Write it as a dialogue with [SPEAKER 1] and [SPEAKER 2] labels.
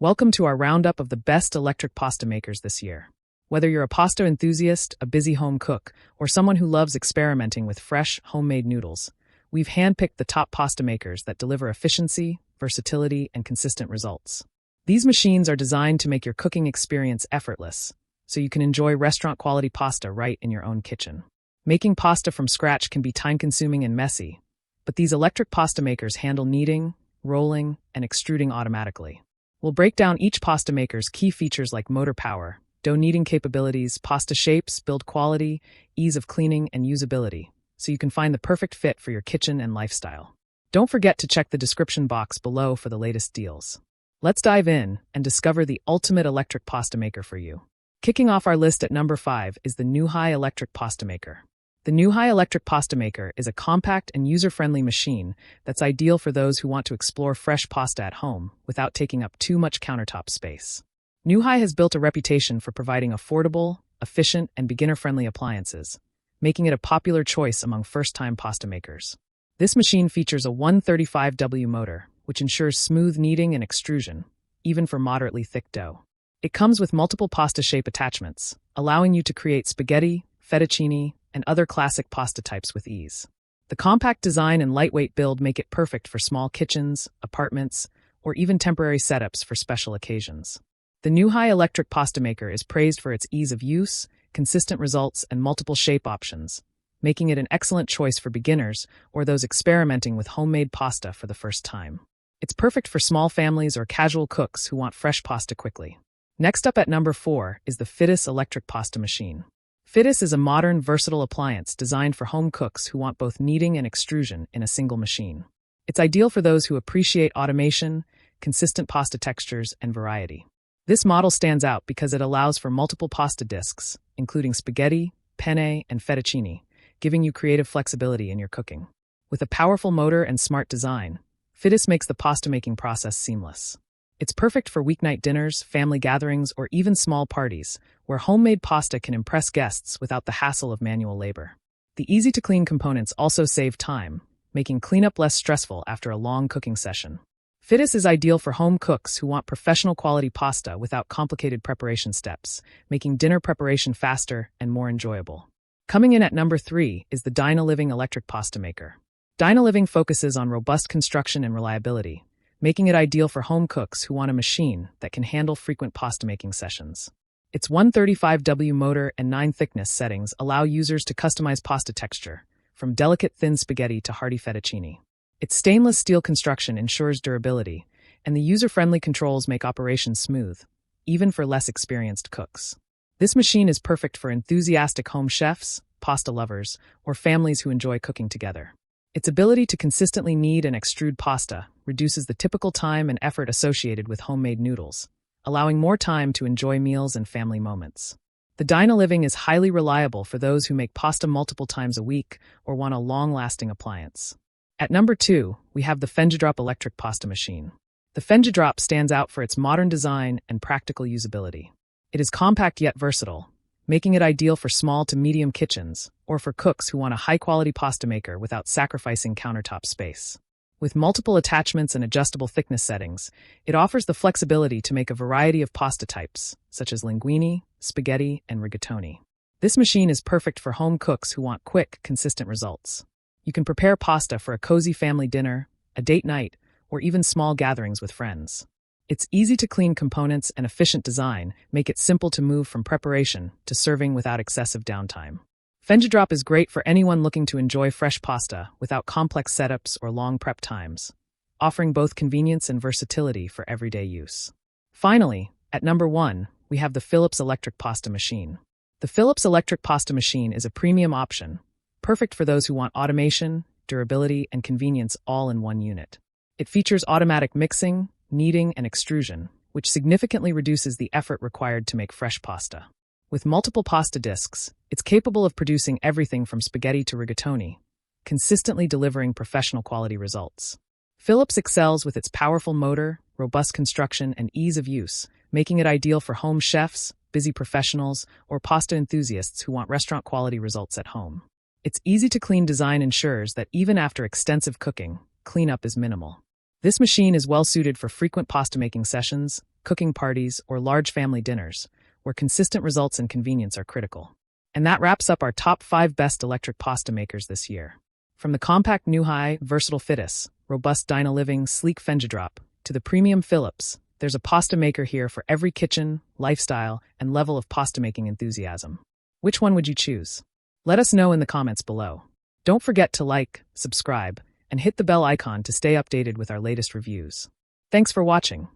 [SPEAKER 1] Welcome to our roundup of the best electric pasta makers this year. Whether you're a pasta enthusiast, a busy home cook, or someone who loves experimenting with fresh, homemade noodles, we've handpicked the top pasta makers that deliver efficiency, versatility, and consistent results. These machines are designed to make your cooking experience effortless, so you can enjoy restaurant-quality pasta right in your own kitchen. Making pasta from scratch can be time-consuming and messy, but these electric pasta makers handle kneading, rolling, and extruding automatically. We'll break down each pasta maker's key features like motor power, dough kneading capabilities, pasta shapes, build quality, ease of cleaning, and usability, so you can find the perfect fit for your kitchen and lifestyle. Don't forget to check the description box below for the latest deals. Let's dive in and discover the ultimate electric pasta maker for you. Kicking off our list at number 5 is the Nuhai Electric Pasta Maker. The Nuhai Electric Pasta Maker is a compact and user-friendly machine that's ideal for those who want to explore fresh pasta at home without taking up too much countertop space. Nuhai has built a reputation for providing affordable, efficient, and beginner-friendly appliances, making it a popular choice among first-time pasta makers. This machine features a 135W motor, which ensures smooth kneading and extrusion, even for moderately thick dough. It comes with multiple pasta shape attachments, allowing you to create spaghetti, fettuccine, and other classic pasta types with ease. The compact design and lightweight build make it perfect for small kitchens, apartments, or even temporary setups for special occasions. The Nuhai Electric Pasta Maker is praised for its ease of use, consistent results, and multiple shape options, making it an excellent choice for beginners or those experimenting with homemade pasta for the first time. It's perfect for small families or casual cooks who want fresh pasta quickly. Next up at number 4 is the Fitis Electric Pasta Machine. Fitis is a modern, versatile appliance designed for home cooks who want both kneading and extrusion in a single machine. It's ideal for those who appreciate automation, consistent pasta textures, and variety. This model stands out because it allows for multiple pasta discs, including spaghetti, penne, and fettuccine, giving you creative flexibility in your cooking. With a powerful motor and smart design, Fitis makes the pasta-making process seamless. It's perfect for weeknight dinners, family gatherings, or even small parties, where homemade pasta can impress guests without the hassle of manual labor. The easy-to-clean components also save time, making cleanup less stressful after a long cooking session. Fitis is ideal for home cooks who want professional-quality pasta without complicated preparation steps, making dinner preparation faster and more enjoyable. Coming in at number 3 is the Dynaliving Electric Pasta Maker. Dynaliving focuses on robust construction and reliability, making it ideal for home cooks who want a machine that can handle frequent pasta-making sessions. Its 135W motor and 9 thickness settings allow users to customize pasta texture, from delicate thin spaghetti to hearty fettuccine. Its stainless steel construction ensures durability, and the user-friendly controls make operations smooth, even for less experienced cooks. This machine is perfect for enthusiastic home chefs, pasta lovers, or families who enjoy cooking together. Its ability to consistently knead and extrude pasta reduces the typical time and effort associated with homemade noodles, allowing more time to enjoy meals and family moments. The Dynaliving is highly reliable for those who make pasta multiple times a week or want a long-lasting appliance. At number 2, we have the Fenjadrop Electric Pasta Machine. The Fenjadrop stands out for its modern design and practical usability. It is compact yet versatile, making it ideal for small to medium kitchens or for cooks who want a high-quality pasta maker without sacrificing countertop space. With multiple attachments and adjustable thickness settings, it offers the flexibility to make a variety of pasta types, such as linguine, spaghetti, and rigatoni. This machine is perfect for home cooks who want quick, consistent results. You can prepare pasta for a cozy family dinner, a date night, or even small gatherings with friends. Its easy-to-clean components and efficient design make it simple to move from preparation to serving without excessive downtime. Fenjadrop is great for anyone looking to enjoy fresh pasta without complex setups or long prep times, offering both convenience and versatility for everyday use. Finally, at number 1, we have the Philips Electric Pasta Machine. The Philips Electric Pasta Machine is a premium option, perfect for those who want automation, durability, and convenience all in one unit. It features automatic mixing, kneading, and extrusion, which significantly reduces the effort required to make fresh pasta. With multiple pasta discs, it's capable of producing everything from spaghetti to rigatoni, consistently delivering professional quality results. Philips excels with its powerful motor, robust construction, and ease of use, making it ideal for home chefs, busy professionals, or pasta enthusiasts who want restaurant-quality results at home. Its easy-to-clean design ensures that even after extensive cooking, cleanup is minimal. This machine is well-suited for frequent pasta-making sessions, cooking parties, or large family dinners, where consistent results and convenience are critical. And that wraps up our top 5 best electric pasta makers this year. From the compact Nu-High Versatile Fitus, robust Dynaliving sleek Fengidrop, to the premium Philips, there's a pasta maker here for every kitchen, lifestyle, and level of pasta making enthusiasm. Which one would you choose? Let us know in the comments below. Don't forget to like, subscribe, and hit the bell icon to stay updated with our latest reviews. Thanks for watching.